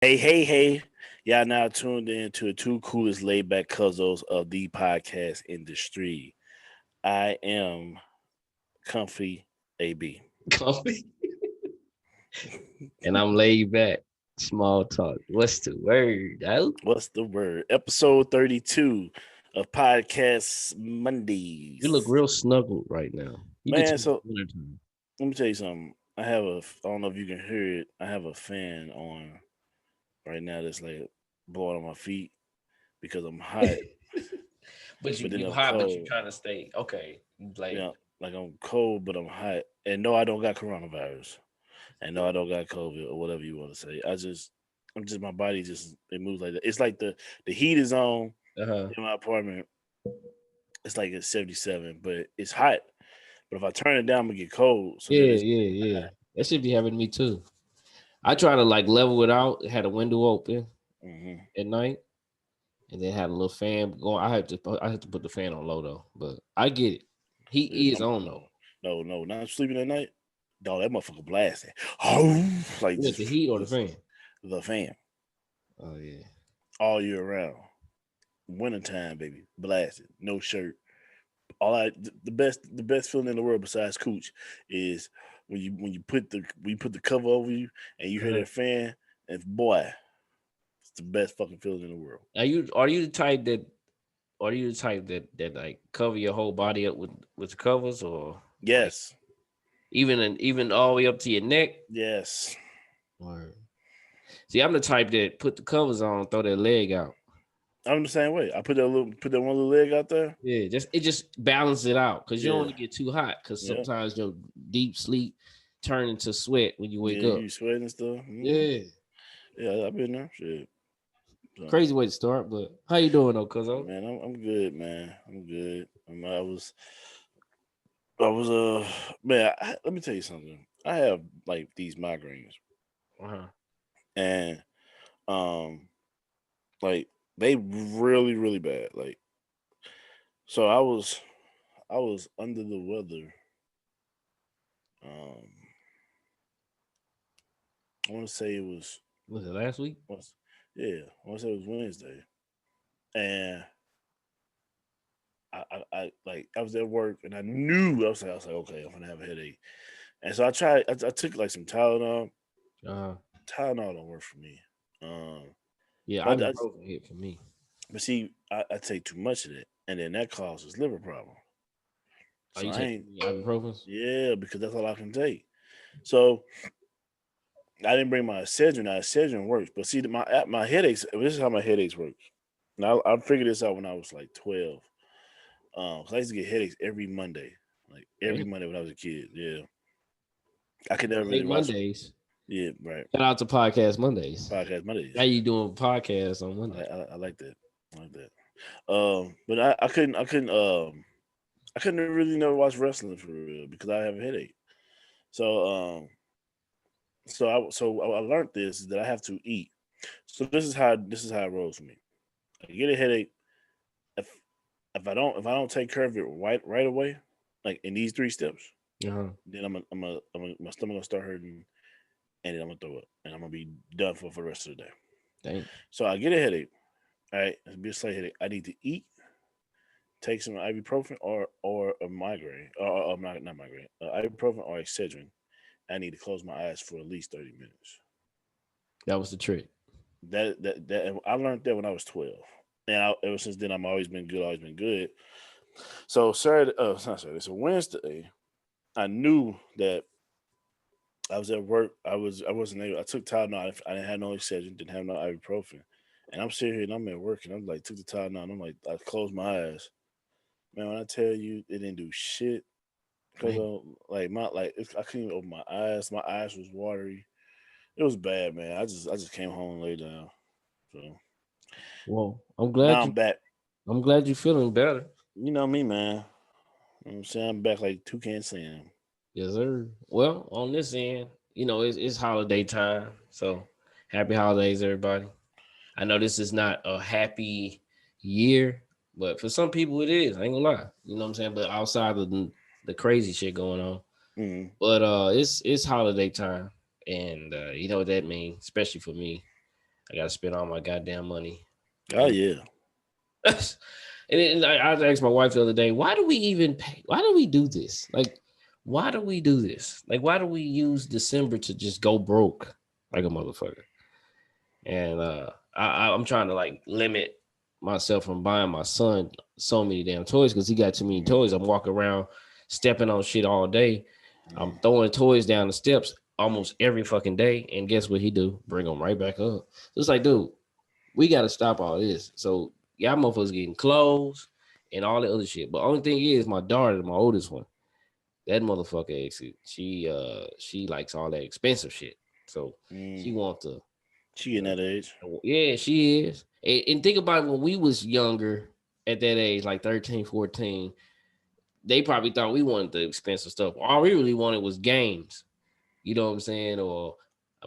Hey. Y'all now tuned in to the two coolest laid back cousins of the podcast industry. I am Comfy A.b. Coffee. And I'm laid back. Small talk. What's the word? Oh, What's the word? Episode 32 of Podcast you look Mondayz. real snuggled right now. You could Man, tell it's so wintertime. let me tell you something. I don't know if you can hear it. I have a fan on right now that's like blowing on my feet because I'm hot, But but then you I'm hot, but you cold. trying to stay okay. You Like know, like I'm cold, but I'm hot. And no, I don't got coronavirus. And no, I don't got COVID or whatever you want to say. I'm just my body just it moves like that. It's like the heat is on uh-huh. in my apartment. It's like it's 77, but it's hot. But if I turn it down, I'm gonna get cold. So then Yeah, it's yeah, yeah. hot. That should be happening to me too. I try to like level it out, had a window open Hmm. at night, and then had a little fan going. I have to put the fan on low though, but I get it. Yeah, Heat is on though. no, not sleeping at night. Dog, that motherfucker blasting. Oh, like What, the heat or the just fan? the fan Oh yeah. all year round. Wintertime, baby, blasted. No shirt. The best feeling in the world besides cooch is when you put the cover over you and you hear Uh-huh. that fan and boy, it's the best fucking feeling in the world. Are you the type that are you the type that like cover your whole body up with covers or like Yes, even all the way up to your neck? yes. Or see, I'm the type that put the covers on, throw their leg out. I'm the same way. I put that one little leg out there. Yeah, it just balances it out because you don't Yeah, want to get too hot because yeah, sometimes your deep sleep turn into sweat when you yeah. wake up. You sweating and stuff. Yeah, Yeah, I've been there. Shit. So, crazy way to start, but how you doing though, cuzzo? man, I'm good, man. I'm good. I was man. Let me tell you something. I have like these migraines, Uh-huh. and um, like they really bad. Like so, I was under the weather. Um, I want to say it Was it last week? was yeah. I want to say it was Wednesday, and I was at work and I knew I was like okay, I'm gonna have a headache, and so I tried. I took like some Tylenol. Uh-huh. Tylenol don't work for me. Um, Yeah, so I ibuprofen hit for me. but see, I take too much of it, and then that causes liver problem. Are So you I taking ain't any ibuprofens? yeah because that's all I can take. So I didn't bring my Excedrin. Now Excedrin works, but see my headaches. This is how my headaches work. Now I figured this out when I was like 12. 'Cause I used to get headaches every Monday, like every Damn. Monday when I was a kid. Yeah, I could Well, never really late watch. Mondays. Yeah, right. Shout out to Podcast Mondays. Podcast How Mondays. you doing podcasts on I, Monday? I, I like that. I like that. But I couldn't really never watch wrestling for real because I have a headache. So I learned this is that I have to eat. So this is how it rolls for me. I get a headache if if I don't take care of it right away, like in these three steps, Uh-huh. then my stomach gonna start hurting, and then I'm gonna throw up, and I'm gonna be done for the rest of the day. Dang. So I get a headache. All right, it's be a slight headache. I need to eat, take some ibuprofen or a migraine, or not migraine, ibuprofen or Excedrin. I need to close my eyes for at least 30 minutes. That was the trick. That I learned that when I was 12, and ever since then I'm always been good. Always been good. So Saturday, it's not Saturday. So Wednesday, I knew that I was at work. I wasn't able. I took Tylenol. I didn't have no Excedrin. Didn't have no ibuprofen. And I'm sitting here and I'm at work and I'm like took the Tylenol. And I'm like I closed my eyes. Man, when I tell you it didn't do shit because Dang. of like I couldn't even open my eyes. My eyes was watery. It was bad, man. I just came home and laid down. So Well, now I'm back. I'm glad you're feeling better. You know me, man. You know what I'm saying I'm back like Toucan Sam. Yes, sir. Well, on this end, it's holiday time. So happy holidays, everybody. I know this is not a happy year, but for some people it is. I ain't gonna lie. You know what I'm saying? But outside of the crazy shit going on. Mm-hmm. But it's holiday time. And you know what that means, especially for me. I gotta spend all my goddamn money. Oh yeah. And then I asked my wife the other day, why do we even pay? Why do we do this? Like, why do we do this? Like, why do we use December to just go broke like a motherfucker? And I'm trying to like limit myself from buying my son so many damn toys because he got too many toys. I'm walking around stepping on shit all day. I'm throwing toys down the steps almost every fucking day. And guess what he do? Bring them right back up. So it's like, dude, we got to stop all this. So y'all motherfuckers getting clothes and all the other shit. But only thing is, my daughter, my oldest one, that motherfucker, she likes all that expensive shit. So she want to. She in that age. Yeah, she is. And think about when we was younger at that age, like 13, 14, they probably thought we wanted the expensive stuff. All we really wanted was games. You know what I'm saying? Or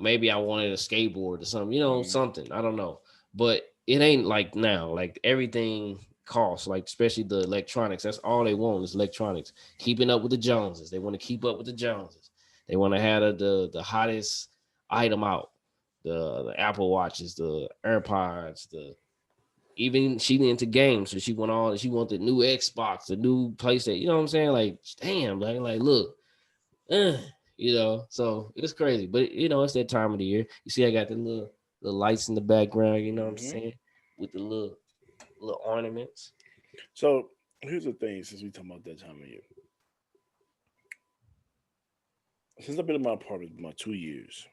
maybe I wanted a skateboard or something, something. I don't know. But it ain't like now. Like everything costs, like especially the electronics. That's all they want is electronics. Keeping up with the Joneses. They want to keep up with the Joneses. They want to have the hottest item out. The Apple Watches, the AirPods, even she into games, so she want the new Xbox, the new PlayStation. You know what I'm saying? Like, damn, like look, uh, so it's crazy. But it's that time of the year. You see, I got the little lights in the background. You know what I'm saying? With the little ornaments. So here's the thing: since we talking about that time of year, since I've been in my apartment for about 2 years,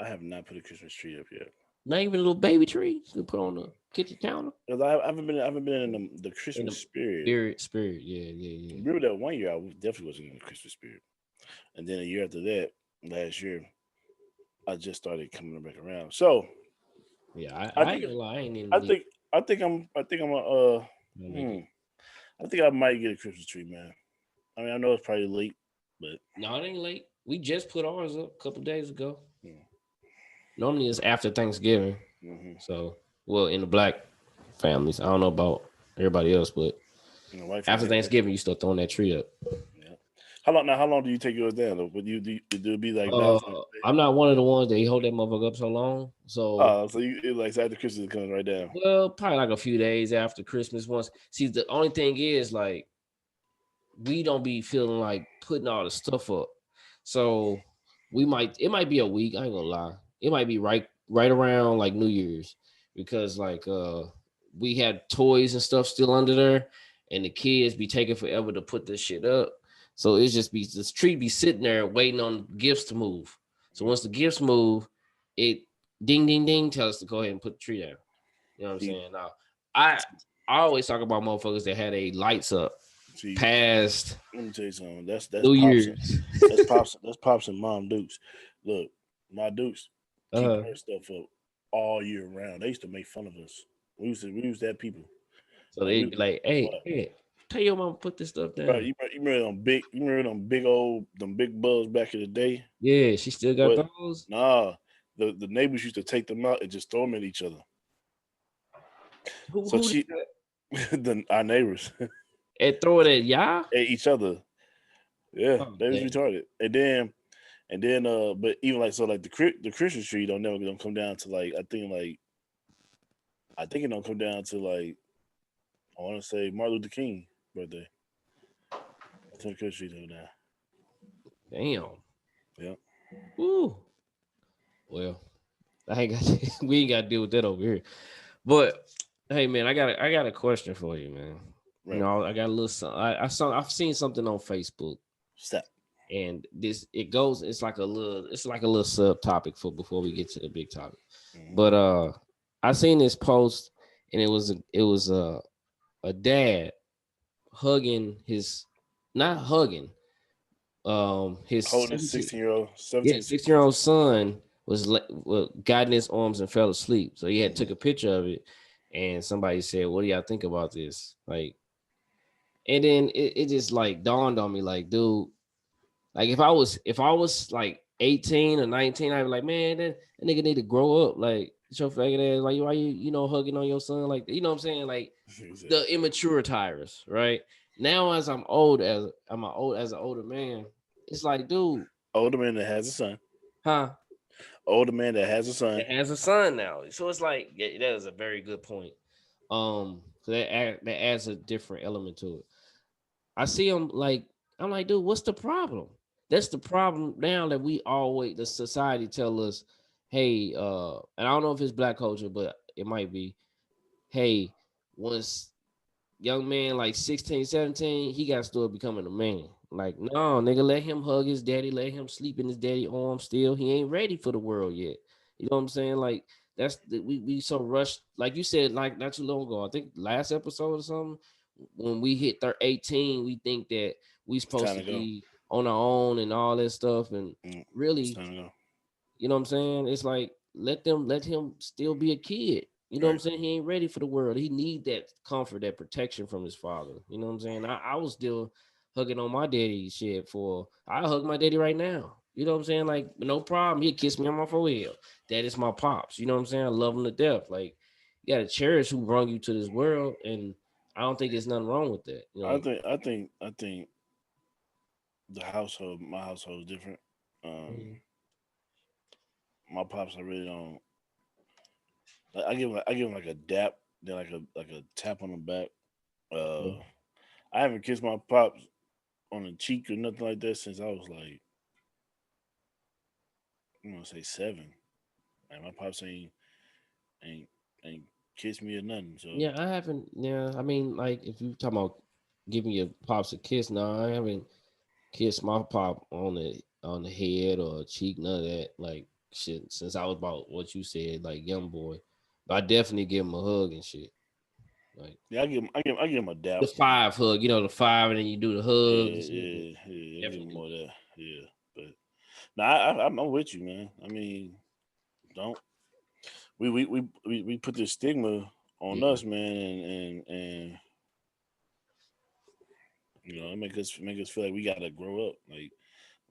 I have not put a Christmas tree up yet. Not even a little baby tree you can put on the kitchen counter. Because I haven't been in the In Christmas the spirit. spirit, yeah. Remember that one year I definitely wasn't in the Christmas spirit, and then a year after that, last year, I just started coming back around. So Yeah, I I think ain't gonna lie, I ain't in I the think I'm a make it. I think I might get a Christmas tree, man. I mean, I know it's probably late, but No, it ain't late. We just put ours up a couple days ago. hmm. Normally it's after Thanksgiving. Hmm. So, well, in the black families, I don't know about everybody else, but My wife ain't after had that. Thanksgiving, you start throwing that tree up. Yeah. How long do you take yours down? Though? Would you do it be like Valentine's Day? I'm not one of the ones that hold that motherfucker up so long. So, Oh, so like after Christmas it comes right down. well, probably like a few days after Christmas. Once, see, the only thing is like we don't be feeling like putting all the stuff up. So it might be a week, I ain't gonna lie. It might be right around like New Year's because like we had toys and stuff still under there and the kids be taking forever to put this shit up. So it's just be this tree be sitting there waiting on gifts to move. So once the gifts move, it ding ding ding tells us to go ahead and put the tree down. You know what I'm See, saying? Now I always talk about motherfuckers that had a lights up see, past let me tell you something. That's New pops. Year's. That's pops and mom Dukes. Look, my Dukes keep uh their stuff up all year round. They used to make fun of us. We used to have people. So Like they'd we be like, hey, what? hey, tell your mom to put this stuff Bro, down. you remember them big bulbs back in the day? Yeah, she still got What? those. Nah. The neighbors used to take them out and just throw them at each other. So Who did she that? our neighbors And throw it at y'all? at each other. Yeah, Oh, they was damn. retarded. And then but even like so like the Christmas tree don't come down to I think it don't come down to like I want to say Martin Luther King birthday. That's when the Christmas tree come down. Damn. Yeah. Woo. Well, I ain't got we ain't got to deal with that over here. But hey, man, I got a question for you, man. Right. I got a little. I've seen something on Facebook, Stop. and it's like a little subtopic for before we get to the big topic. Mm-hmm. But I seen this post, and it was a dad hugging his not hugging his Holding his 17 16-year-old, yeah 17, 16-year-old son got in his arms and fell asleep. So he had mm-hmm. took a picture of it, and somebody said, "What do y'all think about this?" Like, and then it just like dawned on me, like, dude, like if I was like 18 or 19, I'd be like, man, that nigga need to grow up. Like, your faggot ass, like, why you hugging on your son? Like, you know what I'm saying? Like Exactly. the immature tires, right? Now as I'm an older man, it's like, dude, Older man that has a son. huh? older man that has a son. that has a son now. So it's like that is a very good point. So that adds a different element to it. I see him like I'm like, dude, what's the problem? That's the problem now that we always the society tell us, hey, and I don't know if it's black culture, but it might be, hey, once young man like 16, 17, he got to start becoming a man. Like, no, nigga, let him hug his daddy, let him sleep in his daddy arms still. He ain't ready for the world yet. You know what I'm saying? Like, we so rushed, like you said, like not too long ago. I think last episode or something, when we hit 18, we think that we It's supposed time to to go. be on our own and all that stuff. And It's really, time to go. you know what I'm saying? It's like let him still be a kid. You know what I'm Right. saying? He ain't ready for the world. He need that comfort, that protection from his father. You know what I'm saying? I was still hugging on my daddy shit for I hug my daddy right now. You know what I'm saying? Like, no problem. He'll kiss me on my forehead. That is my pops. You know what I'm saying? I love him to death. Like, you gotta cherish who brought you to this world. And I don't think there's nothing wrong with that. You know, I think the household, my household is different. Um, Mhm. my pops, I really don't. I give him like a dap, then like a tap on the back. Yeah. I haven't kissed my pops on the cheek or nothing like that since I was like, I'm gonna say 7. And my pops ain't ain't kissed me or nothing. So Yeah, I haven't. Yeah, I mean, like if you talking about giving your pops a kiss, no, I haven't kissed my pop on the head or cheek, none of that. Like shit, since I was about what you said, like young boy. But I definitely give him a hug and shit. Like yeah, I give him a dap. the five hug, the five, and then you do the Yeah, hug and shit. Yeah, yeah, yeah. I give him definitely more of do that. Yeah, but no, I'm with you, man. I mean, don't we put this stigma that. on Yeah, us, man, and it make us feel like we gotta grow up. Like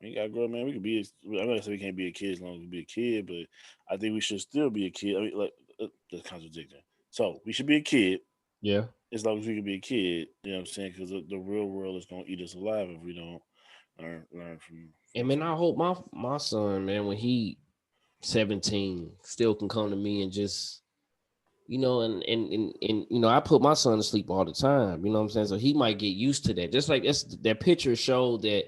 we gotta grow up, man. We could be. I'm not saying we can't be a kid as long as we be a kid, but I think we should still be a kid. I mean, like that's contradicting. So we should be a kid yeah. as long as we can be a kid. You know what I'm saying? Because the real world is gonna eat us alive if we don't learn And from man, I something. hope my son, man, when he 17, still can come to me and just I put my son to sleep all the time. You know what I'm saying? So he might get used to that. Just like that picture showed that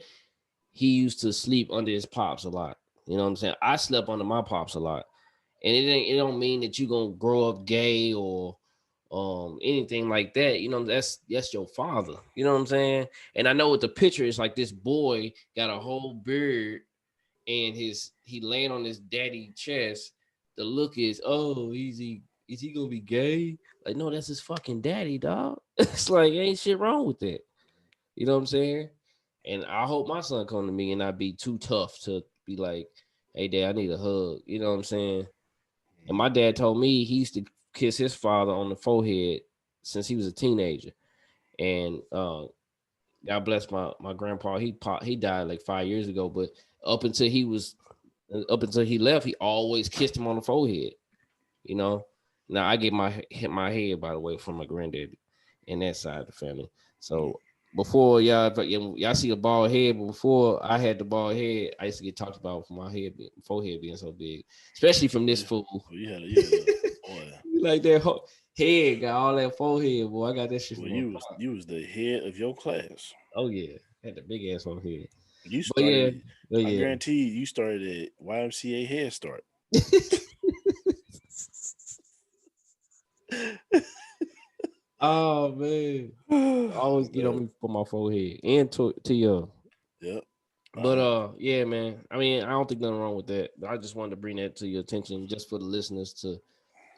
he used to sleep under his pops a lot. You know what I'm saying? I slept under my pops a lot, and it don't mean that you gonna grow up gay or anything like that. That's your father. You know what I'm saying? And I know with the picture, it's like this boy got a whole beard and he laying on his daddy chest. The look is, oh, is he gonna be gay? Like, no, that's his fucking daddy, dog. It's like ain't shit wrong with that. You know what I'm saying? And I hope my son come to me and not be too tough to be like, hey dad, I need a hug. You know what I'm saying? And my dad told me he used to kiss his father on the forehead since he was a teenager. And God bless my grandpa. He died like 5 years ago, but up until he was up until he left, he always kissed him on the forehead. You know. Now I get my head, by the way, from my granddaddy and that side of the family. Mm. So before y'all see a bald head, but before I had the bald head, I used to get talked about for my forehead being so big, especially from Oh this yeah, fool. oh, you had a boy. Like that head got all that forehead, boy. I got that shit Well, from my pop. you was the head of your class. Oh yeah, had the big ass forehead. You But yeah, started. but I yeah. guarantee you started at YMCA Head Start. Oh man, always get on But me for my forehead and to your. yep. But Uh, yeah, man. I mean, I don't think nothing wrong with that. But I just wanted to bring that to your attention, just for the listeners to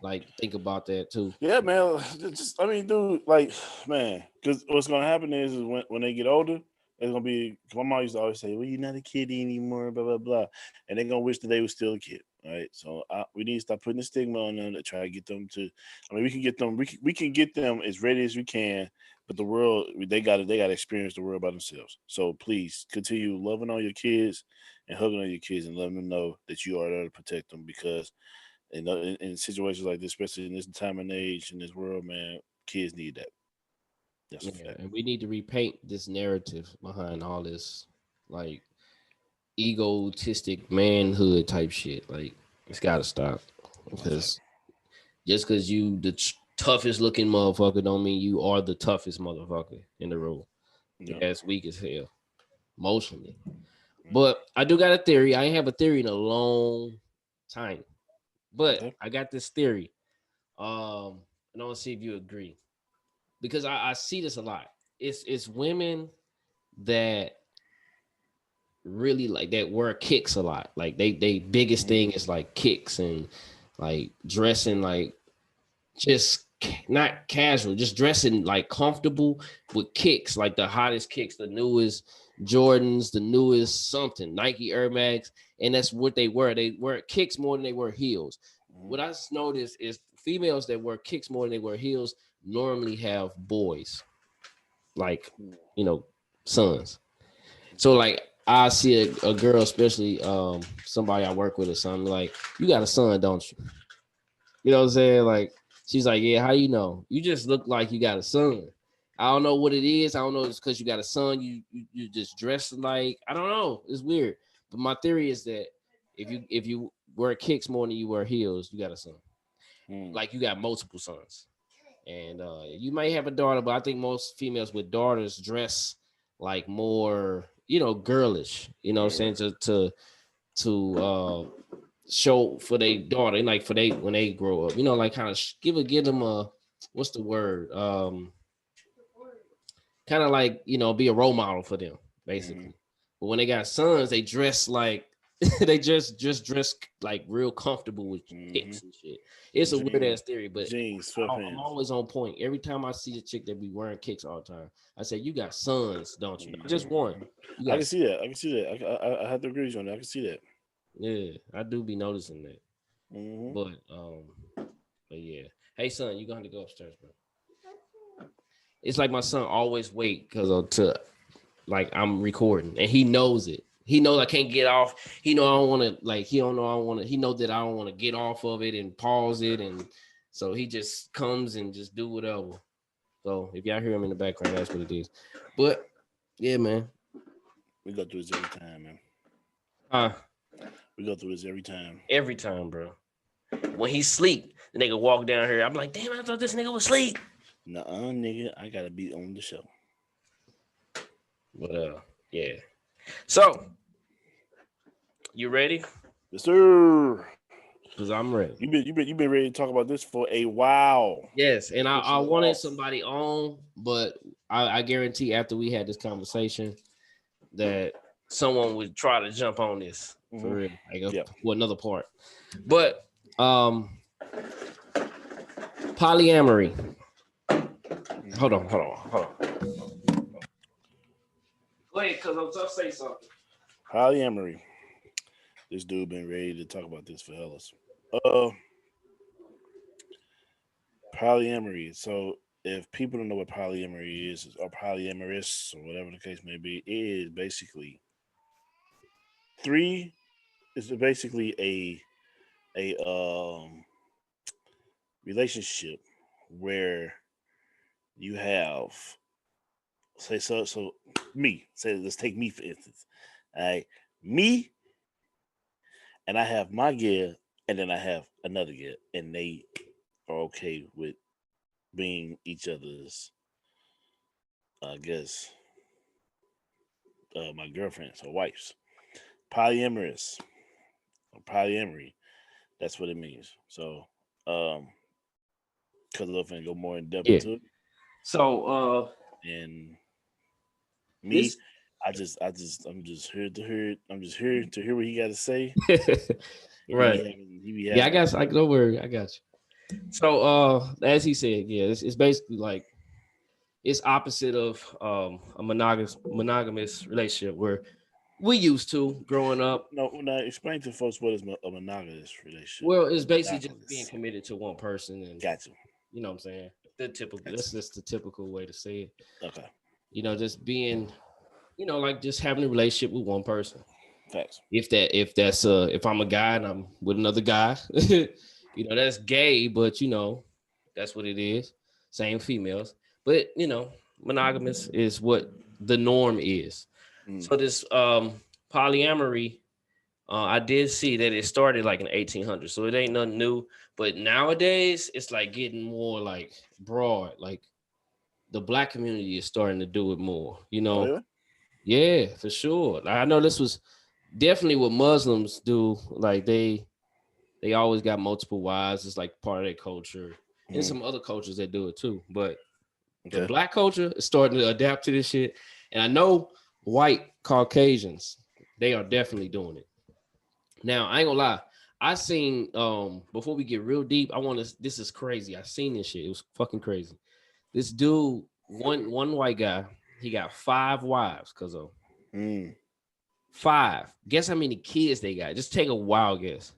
like think about that too. yeah, man. Just I mean, dude, like, man, because what's gonna happen is when they get older, it's gonna be. My mom used to always say, "Well, you're not a kid anymore," blah blah blah, and they're gonna wish that they were still a kid. Right. So we need to stop putting the stigma on them to try to get them to. I mean, we can get them. We can get them as ready as we can. But the world, they got to experience the world by themselves. So please continue loving on your kids and hugging on your kids and letting them know that you are there to protect them because in situations like this, especially in this time and age in this world, man, kids need that. That's a Yeah, fact. and we need to repaint this narrative behind all this like egotistic manhood type shit. Like, It's gotta stop because just because you the toughest looking motherfucker don't mean you are the toughest motherfucker in the room. Yeah. That's weak as hell, emotionally. But I do got a theory. I ain't have a theory in a long time, but I got this theory. And I want to see if you agree because I see this a lot. It's women that really like that wear kicks a lot. Like they biggest thing is like kicks and like dressing like just not casual, just dressing like comfortable with kicks, like the hottest kicks, the newest Jordans, the newest something, Nike Air Max, and that's what they wear. They wear kicks more than they wear heels. What I noticed is females that wear kicks more than they wear heels normally have boys, like sons. So like I see a girl, especially somebody I work with or something, like, you got a son, don't you? You know what I'm saying? Like, she's like, yeah, how you know? You just look like you got a son. I don't know what it is. I don't know if it's because you got a son. You just dress like, I don't know. It's weird. But my theory is that if you wear kicks more than you wear heels, you got a son. Like you got multiple sons. And you may have a daughter, but I think most females with daughters dress like more, girlish. You know what I'm saying? To show for their daughter, and like for they when they grow up, like kind of give them a, what's the word? Kind of like, be a role model for them, basically. But when they got sons, they dress like they just dress like real comfortable with kicks and shit. It's a weird ass theory, but jeans, I'm always on point. Every time I see a chick that be wearing kicks all the time, I say, you got sons, don't you? Not just one. I can see that. I can see that. I have to agree with you on that. I can see that. Yeah, I do be noticing that. But yeah. Hey son, you gonna have to go upstairs, bro. It's like my son always wait because to like I'm recording and he knows it. He knows I can't get off. He know I don't want to like. He don't know I want to. He know that I don't want to get off of it and pause it, and so he just comes and just do whatever. So if y'all hear him in the background, that's what it is. But yeah, man, we go through this every time, man. We go through this every time. Every time, bro. When he sleep, the nigga walk down here. I'm like, damn, I thought this nigga was asleep. Nuh-uh, nigga, I gotta be on the show. But yeah. So, you ready? Yes, sir. Because I'm ready. You've been ready to talk about this for a while. Yes, and I wanted somebody on, but I guarantee after we had this conversation that someone would try to jump on this for real, like for another part. But polyamory. Hold on. Go ahead, cause I'm gonna say something. Polyamory. This dude been ready to talk about this for hellas. Polyamory. So if people don't know what polyamory is, or polyamorous, or whatever the case may be, it is basically a relationship where you have let's take me for instance. All right, me, and I have my gear, and then I have another gear, and they are okay with being each other's, I guess, my girlfriends or wives. Polyamorous, or polyamory, that's what it means. So, cut it off and go more in depth into it. So, and me, I'm just here to hear it. I'm just here to hear what he got to say. Right. I don't worry. I got you. So, as he said, it's basically like it's opposite of a monogamous relationship where we used to growing up. No, explain to folks what is a monogamous relationship. Well, it's basically just being committed to one person, and got you. You know what I'm saying? That's just the typical way to say it. Okay. Just being, like just having a relationship with one person. Facts. If I'm a guy and I'm with another guy, that's gay, but that's what it is. Same females, but monogamous is what the norm is. So this polyamory, I did see that it started like in 1800, so it ain't nothing new. But nowadays, it's like getting more like broad. Like the black community is starting to do it more. You Oh know, yeah. yeah, for sure. I know this was definitely what Muslims do. Like they always got multiple wives. It's like part of their culture, and Mm-hmm. some other cultures that do it too. But the Okay. black culture is starting to adapt to this shit. And I know white Caucasians, they are definitely doing it. Now, I ain't gonna lie. I seen before we get real deep, I want to this is crazy. I seen this shit. It was fucking crazy. This dude, one white guy, he got 5 wives, cuz of Mm. 5. Guess how many kids they got? Just take a wild guess.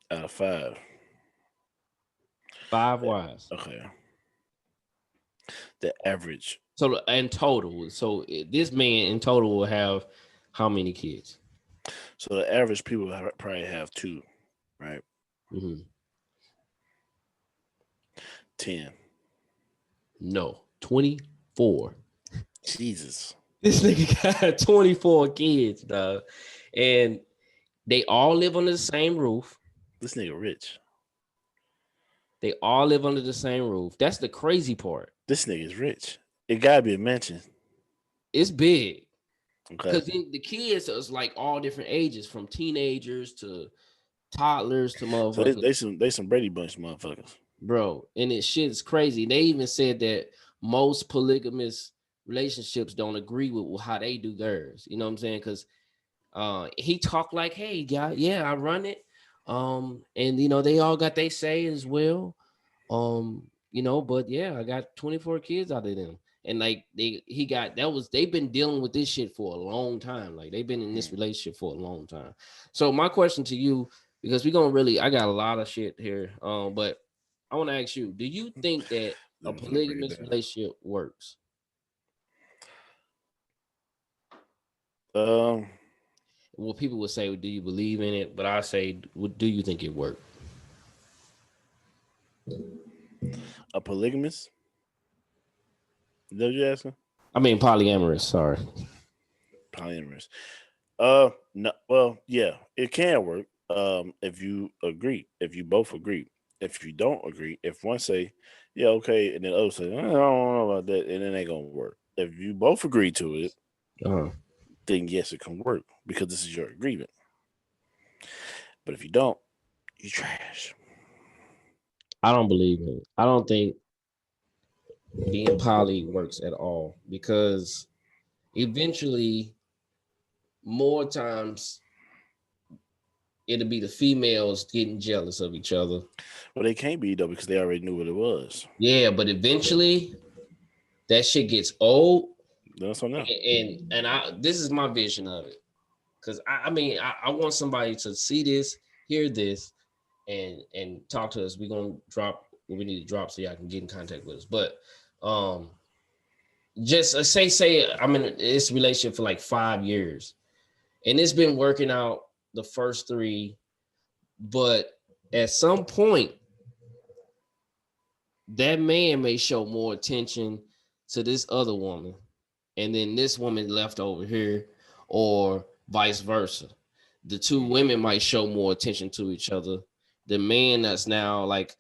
Out of 5. 5 wives. Okay. The average. So in total, this man in total will have how many kids? So the average people probably have 2, right? Mm-hmm. 10. No, 24. Jesus. This nigga got 24 kids, dog. And they all live under the same roof. This nigga rich. They all live under the same roof. That's the crazy part. This nigga is rich. It gotta be a mansion. It's big. Okay. Because the kids is like all different ages, from teenagers to toddlers to So motherfuckers. they some Brady Bunch motherfuckers. Bro, and it shit's crazy. They even said that most polygamous relationships don't agree with how they do theirs. You know what I'm saying? Because he talked like, hey, yeah, I run it. And they all got they say as well. But yeah, I got 24 kids out of them. And like they've been dealing with this shit for a long time. Like they've been in this relationship for a long time. So my question to you, because I got a lot of shit here. But I want to ask you, do you think that a I'm gonna break it polygamous down. relationship works? Um, Well, people would say, do you believe in it? But I say, do you think it worked? a polygamous. Is that what you asking? I mean, polyamorous. Sorry. Polyamorous. No. Well, yeah, it can work. If you agree, if you both agree. If you don't agree, if one say, yeah, okay, and then other say, I don't know about that, and it ain't gonna work. If you both agree to it, Uh-huh. then yes, it can work because this is your agreement. But if you don't, you trash. I don't believe in it. I don't think being poly works at all, because eventually, more times, it'll be the females getting jealous of each other. Well, they can't be though because they already knew what it was. Yeah, but eventually that shit gets old. That's on them. And this is my vision of it. Because I want somebody to see this, hear this, and talk to us. We're gonna drop what we need to drop so y'all can get in contact with us. But just say I'm in this relationship for like 5 years, and it's been working out the first 3, but at some point that man may show more attention to this other woman, and then this woman left over here, or vice versa. The 2 women might show more attention to each other. The man that's now like,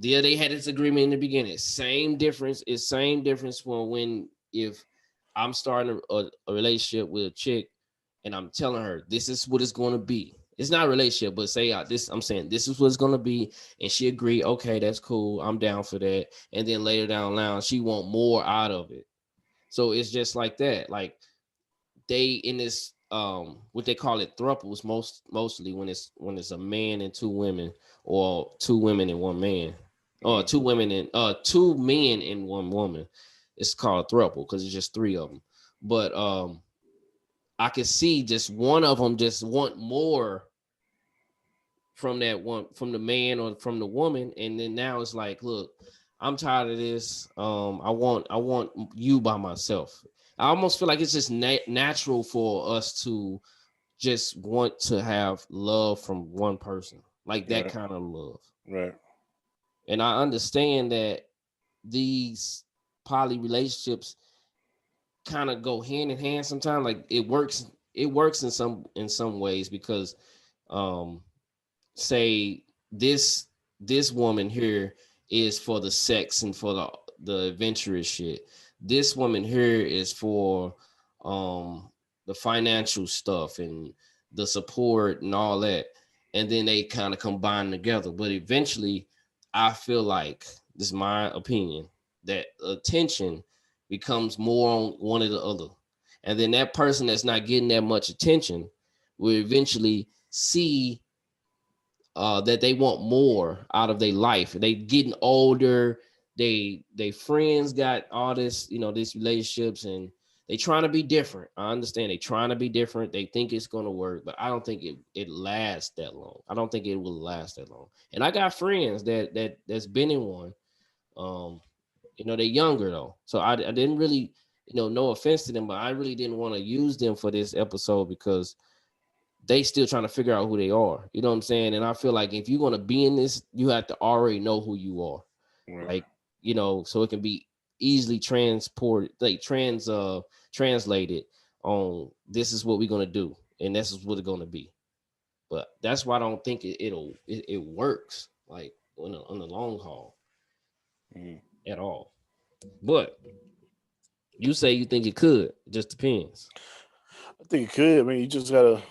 yeah, they had this agreement in the beginning. Same difference. It's same difference when if I'm starting a relationship with a chick and I'm telling her this is what it's going to be. It's not a relationship, but I'm saying this is what it's going to be, and she agreed. Okay, that's cool. I'm down for that. And then later down the line, she want more out of it. So it's just like that. Like they in this what they call it thruples, mostly when it's a man and 2 women, or 2 women and 1 man, or 2 women and 2 men and 1 woman. It's called a thruple because it's just 3 of them. But I could see just one of them just want more from that one, from the man or from the woman, and then now it's like, look, I'm tired of this. I want you by myself. I almost feel like it's just natural for us to just want to have love from one person, like that Right. kind of love. Right. And I understand that these poly relationships kind of go hand in hand sometimes. Like it works it works in some ways because um say this woman here is for the sex and for the adventurous shit. This woman here is for the financial stuff and the support and all that. And then they kind of combine together. But eventually, I feel like this is my opinion that attention becomes more on one or the other. And then that person that's not getting that much attention will eventually see that they want more out of their life. They getting older. They friends got all this, these relationships, and they trying to be different. I understand they trying to be different. They think it's gonna work, but I don't think it lasts that long. I don't think it will last that long. And I got friends that's been in one. Um, they're younger though, so I didn't really, no offense to them, but I really didn't want to use them for this episode because they still trying to figure out who they are. You know what I'm saying? And I feel like if you're going to be in this, you have to already know who you are. Right. Like, so it can be easily translated on this is what we're going to do. And this is what it's going to be. But that's why I don't think it works like on the long haul at all. But you say you think it could. It just depends. I think it could. I mean, you just gotta.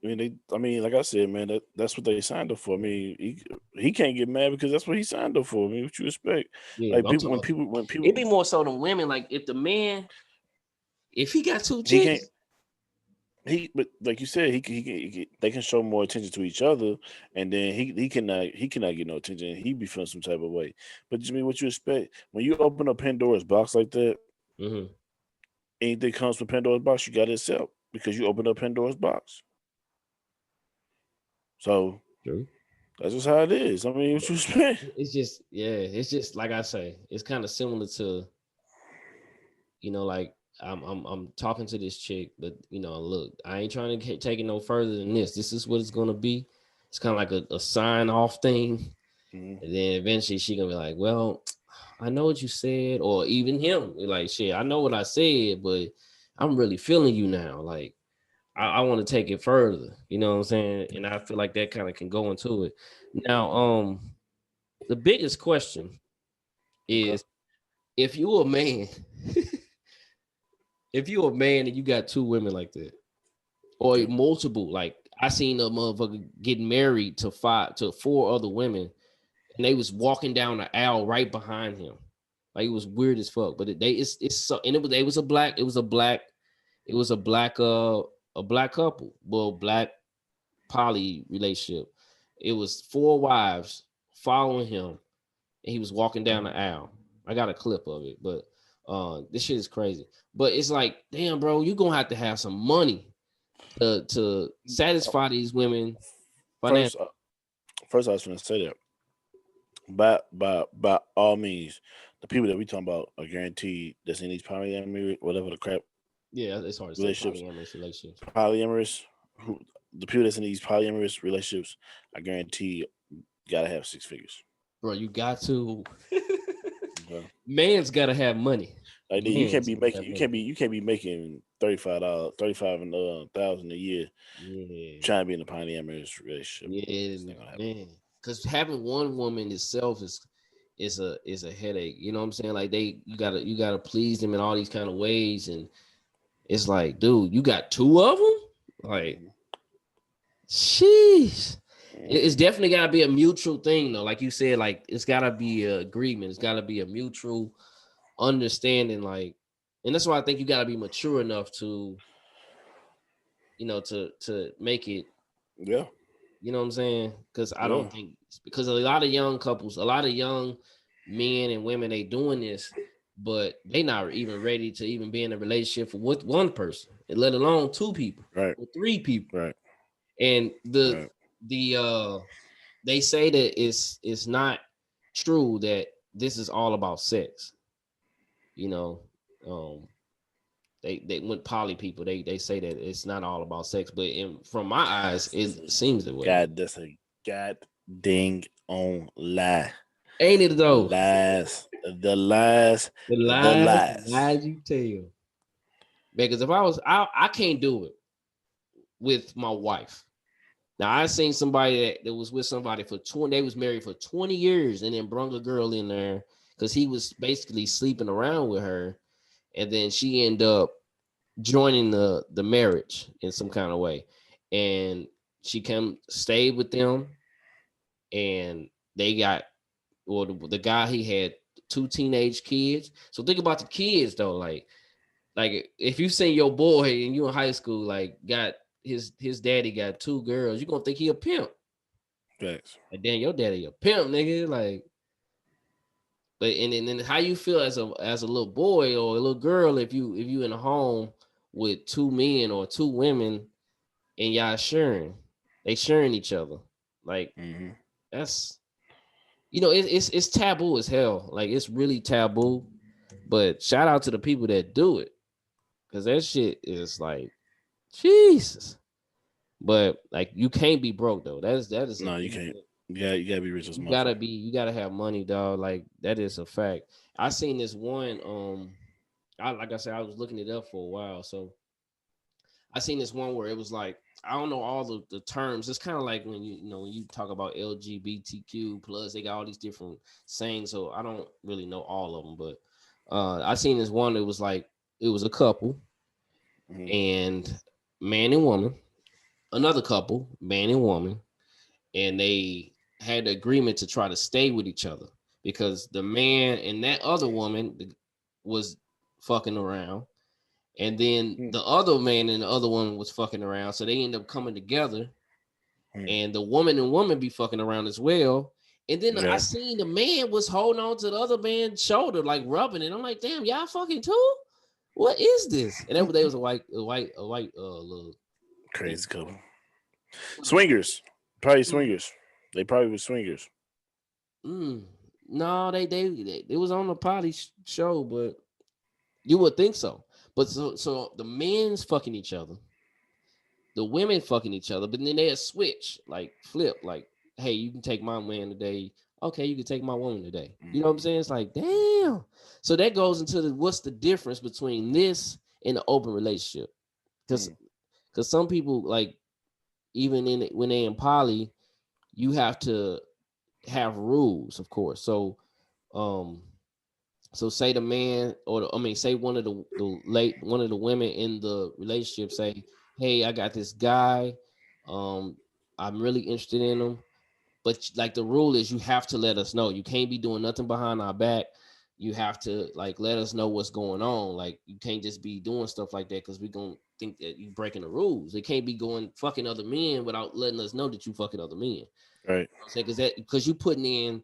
Like I said, man, that's what they signed up for. I mean, he can't get mad because that's what he signed up for. I mean, what you expect? Yeah, Like when people, it'd be more so than women. Like if the man, if he got two he can't. chicks, But like you said, they can show more attention to each other, and then he cannot get no attention. He be feeling some type of way. But just mean what you expect when you open up Pandora's box like that. mm-hmm. Anything comes from Pandora's box, you got to accept because you opened up Pandora's box. So True. that's just how it is. I mean, what you expect? It's just like I say, it's kind of similar to, like I'm talking to this chick, but look, I ain't trying to take it no further than this. This is what it's gonna be. It's kind of like a sign off thing, and then eventually she gonna be like, well, I know what you said, or even him like, shit, I know what I said, but I'm really feeling you now, like. I want to take it further, you know what I'm saying? And I feel like that kind of can go into it. Now, the biggest question is if you're a man, if you're a man and you got two women like that, or multiple, like I seen a motherfucker getting married to 4 other women, and they was walking down the aisle right behind him. Like it was weird as fuck. But it's so, and it was a black couple, well, black poly relationship. It was 4 wives following him, and he was walking down the aisle. I got a clip of it, but this shit is crazy. But it's like, damn, bro, you're gonna have to have some money to satisfy these women financially. First, I was going to say that by all means, the people that we talking about are guaranteed that's in these polyamory, whatever the crap. Yeah, it's hard to say polyamorous relationships. The people that's in these polyamorous relationships, I guarantee, gotta have 6 figures. Bro, you got to. Okay. Man's gotta have money. Like you can't be making $35,000 a year. Yeah. Trying to be in a polyamorous relationship. Yeah, man. Because having one woman itself is a headache. You know what I'm saying? Like you gotta please them in all these kind of ways, and it's like, dude, you got 2 of them? Like, sheesh. It's definitely gotta be a mutual thing, though. Like you said, like it's gotta be an agreement. It's gotta be a mutual understanding. Like, and that's why I think you gotta be mature enough to, to make it. Yeah. You know what I'm saying? Because I don't think, because a lot of young couples, a lot of young men and women, they doing this, but they not even ready to even be in a relationship with one person, let alone 2 people, right, or 3 people, right. And they say that it's not true that this is all about sex. They went poly people. They say that it's not all about sex, but from my eyes, it seems that way. God, that's a god dang on lie. Ain't it though? The lies you tell. Because if I can't do it. with my wife. Now I seen somebody that was with somebody for 20. They was married for 20 years and then brung a girl in there because he was basically sleeping around with her, and then she ended up joining the marriage in some kind of way, and she stayed with them, and they got, well, the guy, he had 2 teenage kids. So think about the kids though, like if you seen your boy and you in high school, like got his daddy got 2 girls, you gonna think he a pimp. Facts. Like, damn, your daddy a pimp, nigga. Like, but and then how you feel as a little boy or a little girl if you in a home with 2 men or 2 women and y'all they sharing each other. Like, that's, it's taboo as hell. Like, it's really taboo. But shout out to the people that do it, because that shit is like, Jesus. But like, you can't be broke though. That is No, you can't. You gotta be rich as you gotta have money, dog. Like, that is a fact. I seen this one. Like I said, I was looking it up for a while. So I seen this one where it was like, I don't know all the terms. It's kind of like when when you talk about LGBTQ plus, they got all these different sayings. So I don't really know all of them, but I seen this one. It was like, it was a couple, and man and woman, another couple, man and woman, and they had the agreement to try to stay with each other because the man and that other woman was fucking around, and then the other man and the other woman was fucking around, so they end up coming together, and the woman and woman be fucking around as well. And then I seen the man was holding on to the other man's shoulder, like rubbing it. I'm like, damn, y'all fucking too? What is this? And that they was a white little crazy couple. Swingers. Probably swingers. They probably were swingers. No, they was on the potty show, but you would think so. But so the men's fucking each other, the women fucking each other, but then they'll switch, like flip, like, hey, you can take my man today. Okay, you can take my woman today. You know what I'm saying? It's like, damn. So that goes into what's the difference between this and the open relationship? Because some people, like, even when they in poly, you have to have rules, of course. So say the man, say one of the women in the relationship say, hey, I got this guy, I'm really interested in him, but like, the rule is you have to let us know. You can't be doing nothing behind our back. You have to, like, let us know what's going on. Like, you can't just be doing stuff like that, because we're gonna think that you breaking the rules. They can't be going fucking other men without letting us know that you fucking other men. Right. Because you putting in,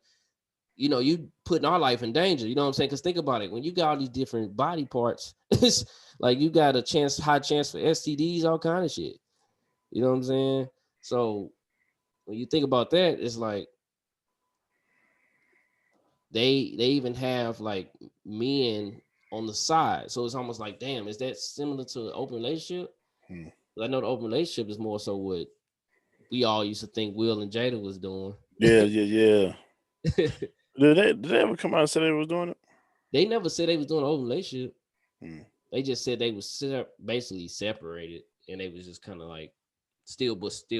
you putting our life in danger. You know what I'm saying? Because think about it. When you got all these different body parts, it's like you got high chance for STDs, all kind of shit. You know what I'm saying? So when you think about that, it's like they even have like men on the side. So it's almost like, damn, is that similar to an open relationship? I know the open relationship is more so what we all used to think Will and Jada was doing. Yeah. Did they ever come out and say they was doing it? They never said they was doing an open relationship. They just said they was basically separated, and they was just kind of like still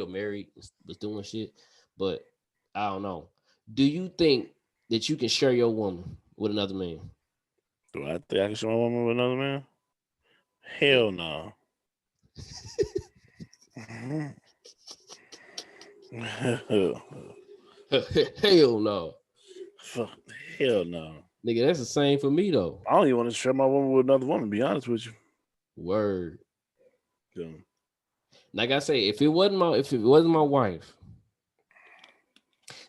married, was doing shit. But I don't know. Do you think that you can share your woman with another man? Do I think I can share my woman with another man? Hell no. Hell no. Fuck, hell no. Nigga, that's the same for me though. I don't even want to share my woman with another woman, to be honest with you. Word. Yeah. Like I say, if it wasn't my wife.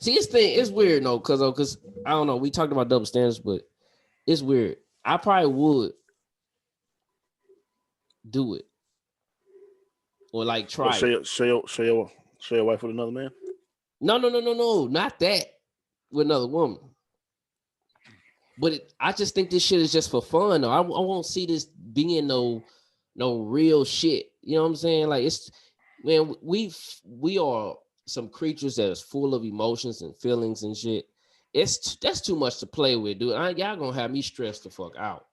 See, it's weird though, because I don't know. We talked about double standards, but it's weird. I probably would do it, or like try it. Share your wife with another man? No, not that, with another woman. But I just think this shit is just for fun. Though I won't see this being no real shit. You know what I'm saying? Like, it's, man, we are some creatures that is full of emotions and feelings and shit. That's too much to play with, dude. Y'all gonna have me stressed the fuck out.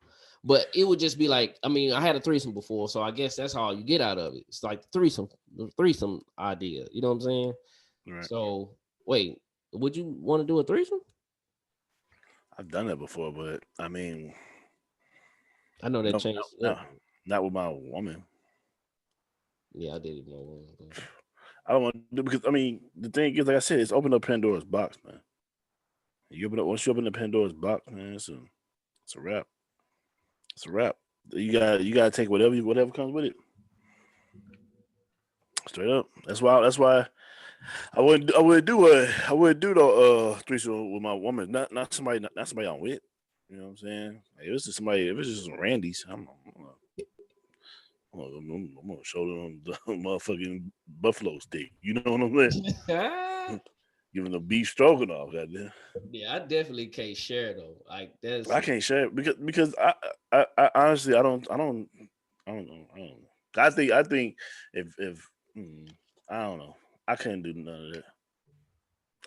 But it would just be like, I mean, I had a threesome before, so I guess that's all you get out of it. It's like the threesome idea. You know what I'm saying? Right. So wait, would you want to do a threesome? I've done that before, but I mean, I know that no, changed no, up. no, not with my woman. Yeah, I did it more. I don't want to do because I mean the thing is, like I said, it's open up Pandora's box, man. Once you open the Pandora's box, man, it's a wrap. It's a wrap. You gotta take whatever comes with it. Straight up. That's why I wouldn't do the threesome with my woman. Not somebody I'm with. You know what I'm saying? Like, if it's just some Randy's, I'm gonna show them the motherfucking buffalo steak. You know what I'm saying? Giving them beef stroganoff, goddamn. Yeah, I definitely can't share though. Like that's I can't share it because I honestly I don't know. I don't know. I think if I don't know. I can't do none of that.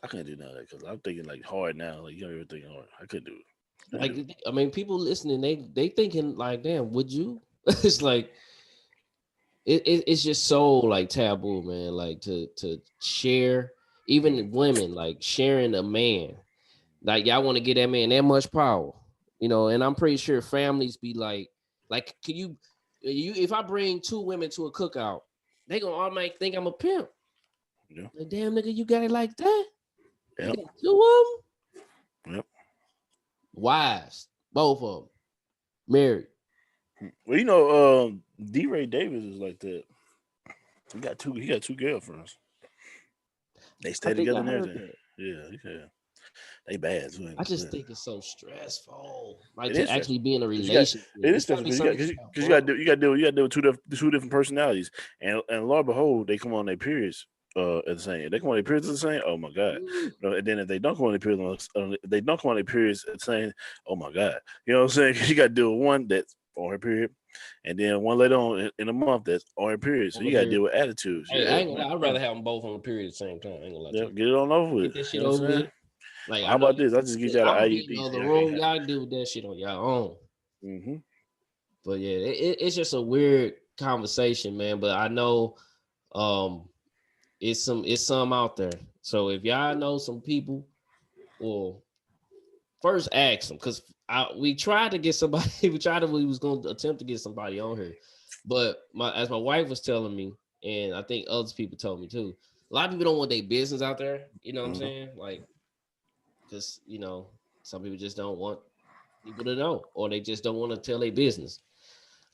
I can't do none of that because I'm thinking like hard now. Like you know, everything hard. I could do it. Couldn't like do it. I mean, people listening, they thinking like, damn, would you? It's like it's just so like taboo, man. Like to share, even women like sharing a man. Like y'all want to get that man that much power, you know. And I'm pretty sure families be like, can you? If I bring two women to a cookout, they gonna automatically think I'm a pimp. Yeah. Like, damn nigga, you got it like that? You Yep. got two of them? Yep. Wives, both of them married. Well, you know, D. Ray Davis is like that. He got two girlfriends. They I stay think together I and heard everything. that. Yeah. They bad too. I just think it's so stressful, like It to is stressful actually be in a because relationship. it is It's gotta stressful be because something that you have you got fun. to deal with two different personalities, and lo and behold, they come on their periods at the same. They come on their periods at the same. Oh my god! Mm. You know, and then if they don't come on their periods, they don't come on their periods at the same. Oh my god! You know what I'm saying? 'Cause you got to deal with one that's on her period, and then one later on in a month that's on her period. So Over you got to here. deal with attitudes. Hey, I Yeah, ain't gonna man. lie. I'd rather have them both on the period at the same time. I ain't gonna lie to Yeah, you. get it on over with. Get that You shit know what over I'm with. saying? Like Well, I how know about this? I just get y'all the I'm gonna be in IUD the so other y'all can't room. have. Y'all do that shit on y'all own. Mm-hmm. But yeah, it's just a weird conversation, man. But I know um it's some out there. So if y'all know some people, well, first ask them because we tried to get somebody. We was going to attempt to get somebody on here, but as my wife was telling me, and I think other people told me too. A lot of people don't want their business out there. You know what I'm Mm-hmm. saying? Like, because some people just don't want people to know, or they just don't want to tell their business.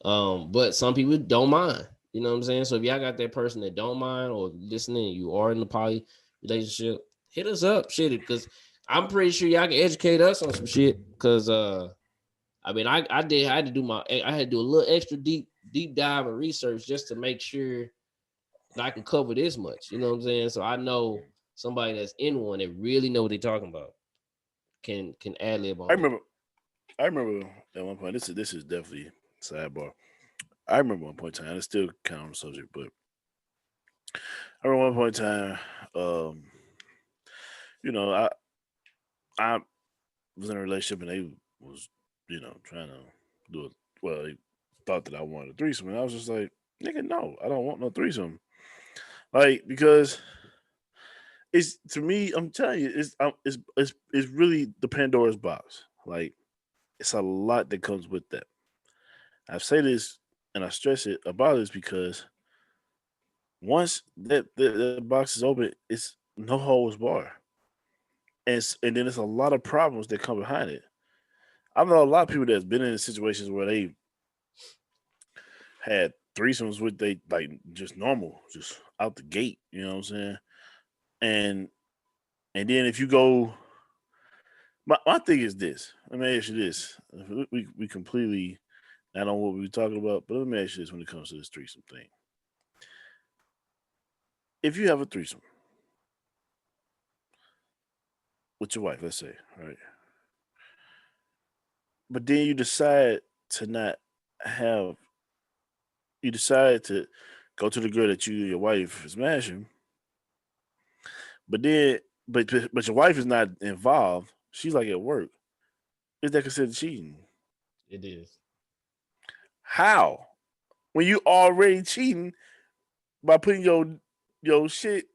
But some people don't mind. You know what I'm saying? So if y'all got that person that don't mind or listening, you are in the poly relationship, hit us up, shit, because I'm pretty sure y'all can educate us on some shit. Because I mean, I had to do a little extra deep dive and research just to make sure that I can cover this much. You know what I'm saying? So I know somebody that's in one that really know what they're talking about can ad lib I on it. remember. I remember at one point. This is definitely sidebar. I remember one point in time. It's still kind of on the subject, but I remember one point in time. Um, I was in a relationship and they was trying to do it. Well, they thought that I wanted a threesome, and I was just like, nigga, no, I don't want no threesome. Like because it's to me, I'm telling you, it's really the Pandora's box. Like it's a lot that comes with that. I say this and I stress it about this because once that box is open, it's no holds bar, and then there's a lot of problems that come behind it. I know a lot of people that's been in situations where they had threesomes with they like just normal, just out the gate. You know what I'm saying? And and then if you go, my thing is this. Let me ask you this: we completely not on what we were talking about, but let me ask you this: when it comes to this threesome thing, if you have a threesome with your wife, let's say, right, but then you decide to not have, you decide to go to the girl that your wife is smashing, but then but your wife is not involved. She's like at work. Is that considered cheating? It is. How? When you already cheating by putting your shit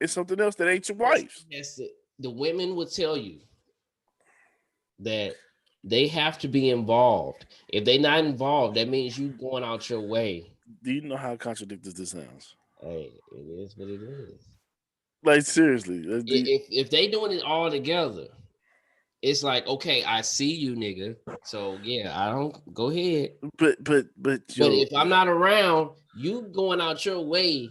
in something else that ain't your wife's. That's it. The women would tell you that they have to be involved. If they're not involved, that means you going out your way. Do you know how contradictory this sounds? Hey, it is what it is. Like seriously, If they doing it all together, it's like, okay, I see you, nigga. So yeah, I don't go ahead. but But if I'm not around, you going out your way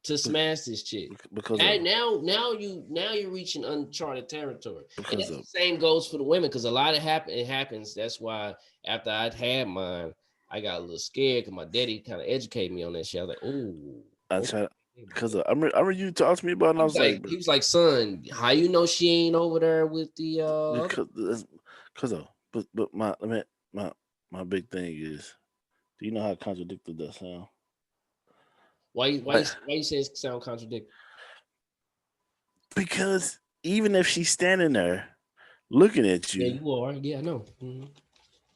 to smash this chick. because Now you're reaching uncharted territory. And that's of the same goes for the women, because a lot of it happens. That's why after I'd had mine, I got a little scared because my daddy kind of educated me on that shit. I was like, oh, I tried because I remember you talked to me about it, and I was like, he was like, son, how you know she ain't over there with the because but my big thing is, do you know how contradictory that sound? why you say it sound contradictory? Because even if she's standing there looking at you, Yeah, you are. Yeah, I know.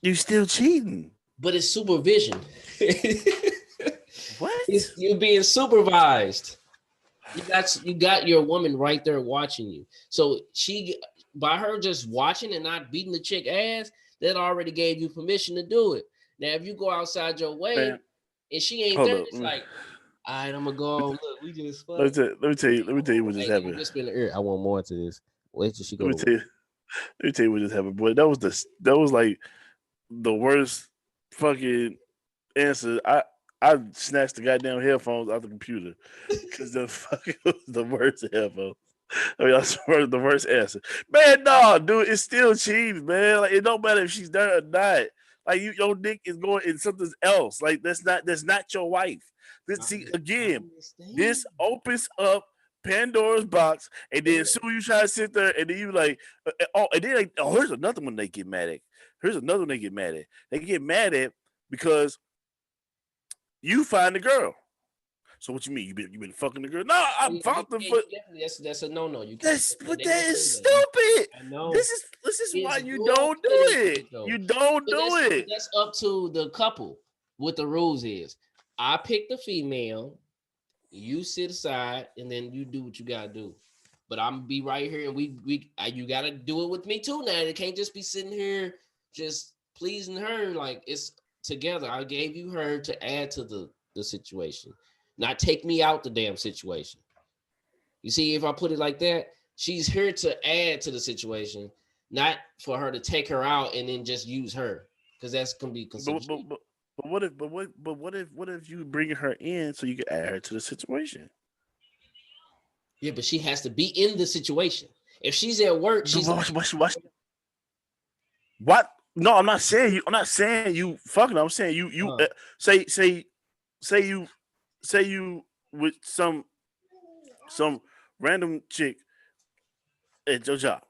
you still cheating. But it's supervision. What? You're being supervised. You got your woman right there watching you. So she, by her just watching and not beating the chick ass, that already gave you permission to do it. Now, if you go outside your way and she ain't there, it's like, all right, I'm gonna go. Look, we just fuck. Let me tell you what just happened. Just been the ear. I want more to this. Wait till she go. Let me tell you what just happened, boy. That was like the worst fucking answer. I snatched the goddamn headphones out the computer because the fucking was the worst headphones. I mean, I swear the worst answer. Man, no, dude, it's still cheating, man. Like it don't matter if she's there or not. Like your dick is going in something else. Like that's not your wife. This opens up Pandora's box, and then soon you try to sit there, and then you like, here's another one they get mad at. They get mad at because you find the girl. So what you mean? You been fucking the girl? No, I found the foot. That's a no. You can't. That is stupid. I know. This is why you don't do it. You don't do it. That's up to the couple. What the rules is. I pick the female. You sit aside, and then you do what you gotta do. But I'm gonna be right here, and you gotta do it with me too. Now it can't just be sitting here just pleasing her. Like it's together. I gave you her to add to the situation, not take me out the damn situation. You see, if I put it like that, she's here to add to the situation, not for her to take her out and then just use her, because that's gonna be considered. But what if you bring her in so you can add her to the situation? Yeah, but she has to be in the situation. If she's at work, she's what? No, I'm not saying you. I'm not saying you fucking. I'm saying you. Say you with some random chick at your job.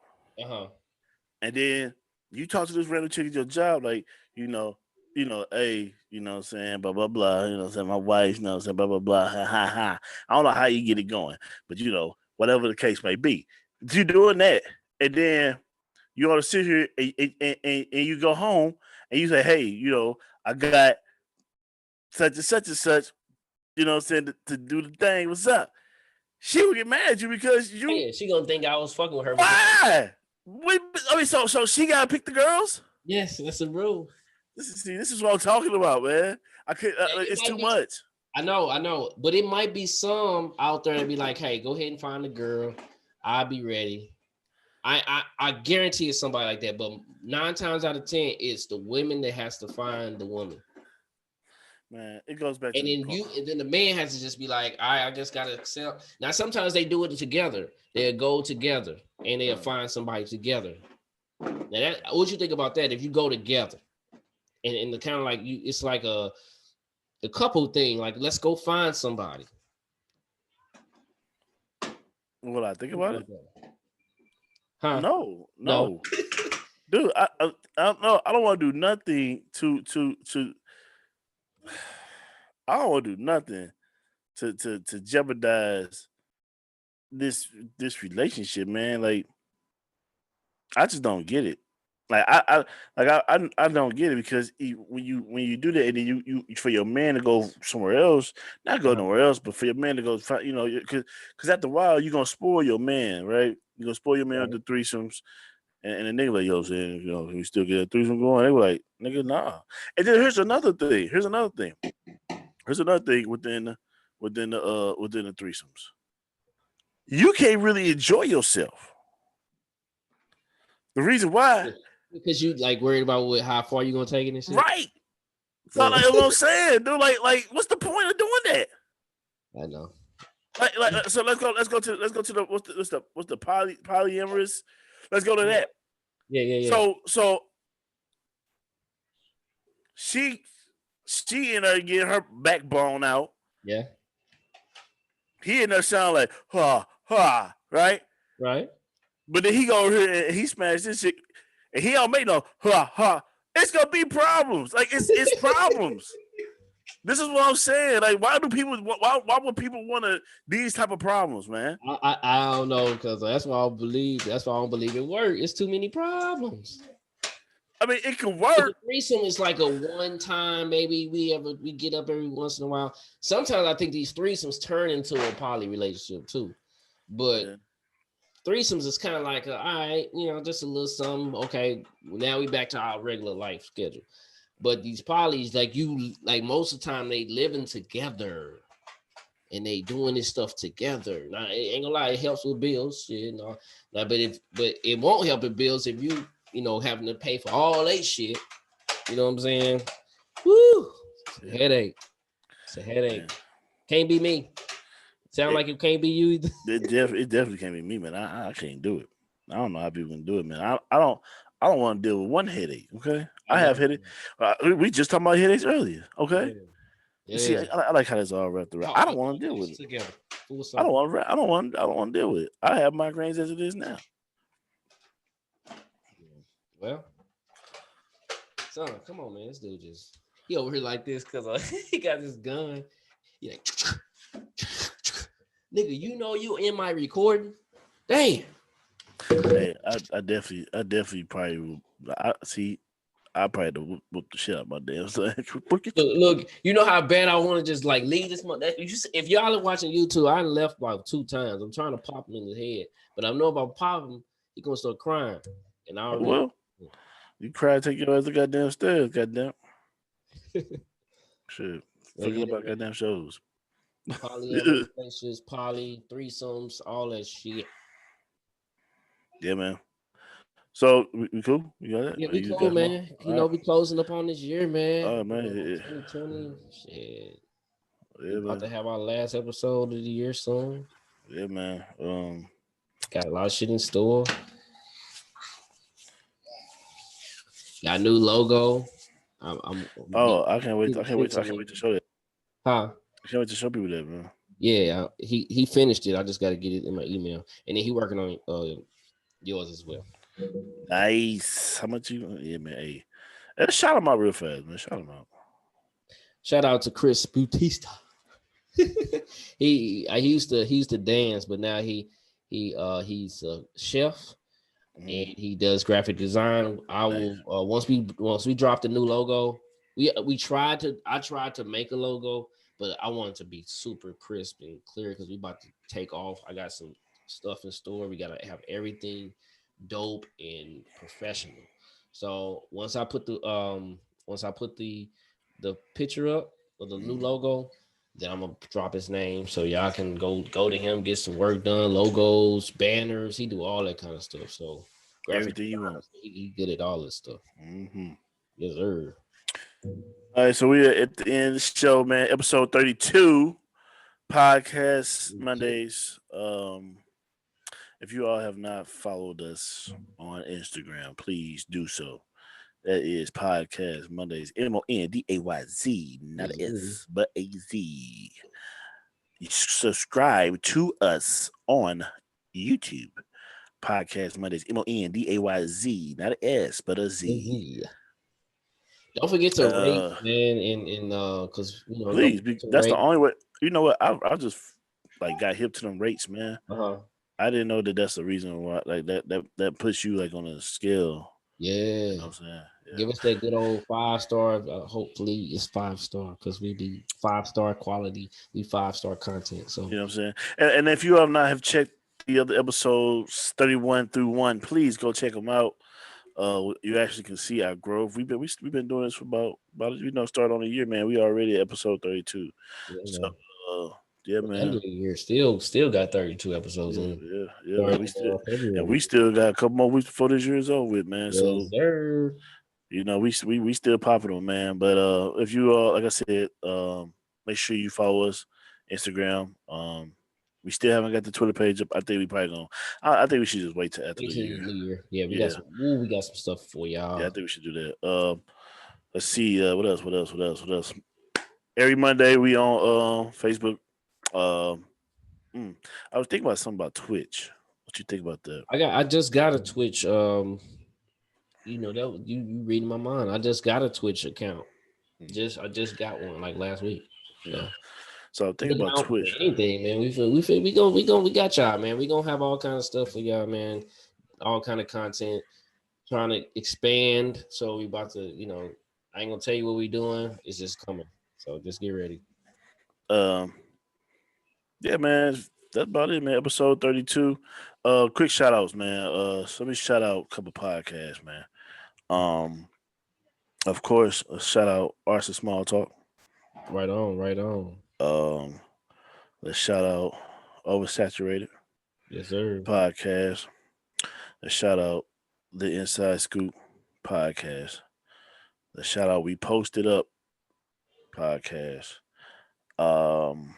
And then you talk to this random chick at your job, like, hey, you know what I'm saying, blah, blah, blah, you know what I'm saying, my wife, you know what I'm saying, blah, blah, blah, ha, ha, ha. I don't know how you get it going, but, whatever the case may be. You doing that, and then you ought to sit here and you go home, and you say, hey, I got such and such, you know what I'm saying, to do the thing. What's up? She would get mad at you because she gonna think I was fucking with her. Why? So she gotta pick the girls? Yes, that's a rule. This is what I'm talking about, man. I could. It's too much. I know, but it might be some out there and be like, "Hey, go ahead and find the girl. I'll be ready." I guarantee it's somebody like that, but 9 times out of 10, it's the women that has to find the woman. Man, it goes back. And then the man has to just be like, I just gotta accept. Now, sometimes they do it together. They'll go together and they'll find somebody together. Now, what you think about that? If you go together, and the kind of like it's like a couple thing. Like, let's go find somebody. What I think about it? Huh? No. Dude, I don't know. I don't want to do nothing to. I don't want to do nothing to jeopardize this relationship, man. Like, I just don't get it. Like I don't get it because when you do that and then you for your man to go somewhere else, not go nowhere else, but for your man to go, because after a while you're gonna spoil your man, right? You're gonna spoil your man with the threesomes, and the nigga like, yo, saying, we still get a threesome going. They were like, nigga, nah. And then here's another thing. Here's another thing within the threesomes. You can't really enjoy yourself. The reason why, because you like worried about how far you gonna take it and shit. right? So like what I'm saying, dude. Like, what's the point of doing that? I know. Like, so let's go to the what's the polyamorous? Let's go to that. Yeah. So she ended up getting her backbone out. Yeah. He ended up sounding like ha, right? Right. But then he go over here and he smashed this shit, and he don't make no ha. It's gonna be problems. Like it's problems. This is what I'm saying. Like, why would people want these type of problems, man? I don't know, because that's why I don't believe it work. It's too many problems. I mean, it can work. Threesome is like a one time. Maybe we get up every once in a while. Sometimes I think these threesomes turn into a poly relationship too, but threesomes is kind of like all right, just a little something. Okay, now we back to our regular life schedule. But these polys, like most of the time, they living together and they doing this stuff together. Now, it ain't gonna lie, it helps with bills, shit. But it won't help with bills if you having to pay for all that shit. You know what I'm saying? Woo! It's a headache. It's a headache. Yeah. Can't be me. Sound like it can't be you either. It definitely can't be me, man. I can't do it. I don't know how people can do it, man. I don't want to deal with one headache. Okay, I have headache. We just talked about headaches earlier. Okay, yeah. See, I like how that's all wrapped around. I don't want to deal with it. Together. I don't want to deal with it. I have migraines as it is now. Well, son, come on, man. This dude he over here like this because he got this gun. He like, nigga, you in my recording? Damn. Hey, I definitely probably will. I probably whoop the shit out of my damn son. Look, you know how bad I want to just like leave this month. If y'all are watching YouTube, I left about 2 times. I'm trying to pop him in the head, but I know about popping, he gonna start crying. And I already. Well, you cry, take your ass to goddamn stairs, goddamn. Shit, forget about goddamn shows. Relationships, poly, threesomes, all that shit. Yeah, man. So we cool? You got it? Yeah, we cool, man. We closing up on this year, man. Oh man, 2020. Shit. Yeah, about to have our last episode of the year soon. Yeah, man. Got a lot of shit in store. Got a new logo. I can't wait. I can't wait to show it. Huh? I can't wait to show people that, man. Yeah, he finished it. I just got to get it in my email, and then he working on yours as well. Nice. How much you? Yeah, man. Hey, shout him out real fast, man. Shout him out. Shout out to Chris Bautista. he used to dance, but now he's a chef. And he does graphic design. I will once we drop the new logo. I tried to make a logo, but I want it to be super crisp and clear because we about to take off. I got some stuff in store. We gotta have everything dope and professional. So once I put the picture up of the new logo, then I'm gonna drop his name so y'all can go to him, get some work done, logos, banners. He do all that kind of stuff. So everything you want. He good at all this stuff. Mm-hmm. Yes, sir. All right, so we are at the end of the show, man. Episode 32, Podcast Mondayz. If you all have not followed us on Instagram, please do so. That is Podcast Mondayz, Mondayz, not an S, but a Z. You subscribe to us on YouTube. Podcast Mondayz, Mondayz, not an S, but a Z. Don't forget to rate, man, and because please, that's the only way. You know what? I just like got hip to them rates, man. I didn't know that that's the reason why, like that puts you like on a scale. Yeah. You know what I'm saying? Yeah. Give us that good old 5-star. Hopefully it's 5-star because we be 5-star quality. We 5-star content. So You know what I'm saying? And if you have not have checked the other episodes 31 through 1, please go check them out. You actually can see our growth. We've been doing this for about start on a year, man. We already at episode 32. yeah, So man. yeah, At the end man. of the year, still got 32 episodes Yeah, in. yeah, man. Starting We still in February. we still got a couple more weeks before this year is over with, man. Yes, So sir. we still popping them, man. But if you like I said, make sure you follow us Instagram. We still haven't got the Twitter page up. I think we probably gonna. I think we should just wait till after Wait the till year. New Year. Yeah, Yeah, we got some stuff for yeah. I y'all. think we should do that. Let's see. What else? What else? What else? What else? Every Monday we on Facebook. Um, I was thinking about something about Twitch. What you think about that? I just got a Twitch. That you reading my mind. I just got a Twitch account. Mm, I just got one like last week. yeah. So So I'm thinking look about out for Twitch. anything, man. We got y'all, man. We gonna have all kind of stuff for y'all, man. All kind of content. Trying to expand. So we about to, I ain't gonna tell you what we doing. It's just coming. So just get ready. Um, yeah, man. That's about it, man. Episode 32. Quick shout outs, man. So let me shout out a couple podcasts, man. Um, of course, a shout out Arts and Small Talk. Right on, right on. Um, let's shout out Oversaturated Yes, sir. Podcast. Let's shout out the Inside Scoop Podcast. Let's shout out We Posted Up Podcast. Um,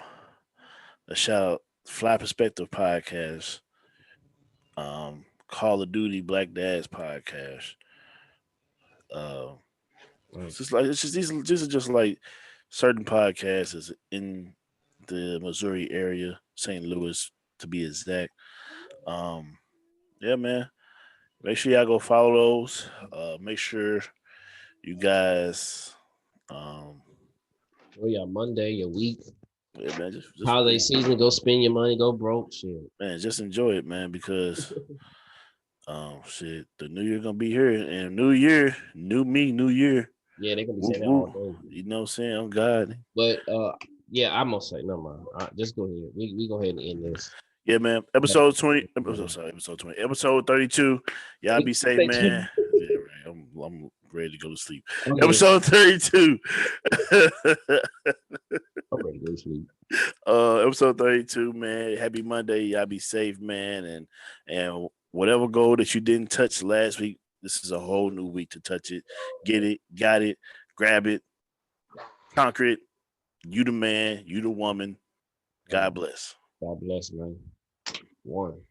let's shout out Fly Perspective Podcast. Call of Duty Black Dads Podcast. Uh, Right. it's just these are just like certain podcasts is in the Missouri area, St. Louis to be exact. Um, yeah, man. Make sure y'all go follow those. Make sure you guys, um, Oh yeah, Monday, your week, yeah, man, just holiday season. Go spend your money. Go broke. Shit. man, just enjoy it, man, because shit, the new year gonna be here, and new year, new me, new year. Yeah, they gonna be Whoop saying that all whoop. day. You know what I'm saying? I'm God. But yeah, I'm gonna say no mind. Just go ahead. We go ahead and end this. Yeah, man. Episode 20. Sorry, episode 20. Episode 32. Y'all be safe, man. Yeah, right. I'm ready to go to sleep. Okay, Episode 32. I'm ready to go to sleep. Episode 32, man. Happy Monday. Y'all be safe, man. And whatever goal that you didn't touch last week, this is a whole new week to touch it. Get it, got it, grab it, conquer it. You the man, you the woman. God bless. God bless, man. One.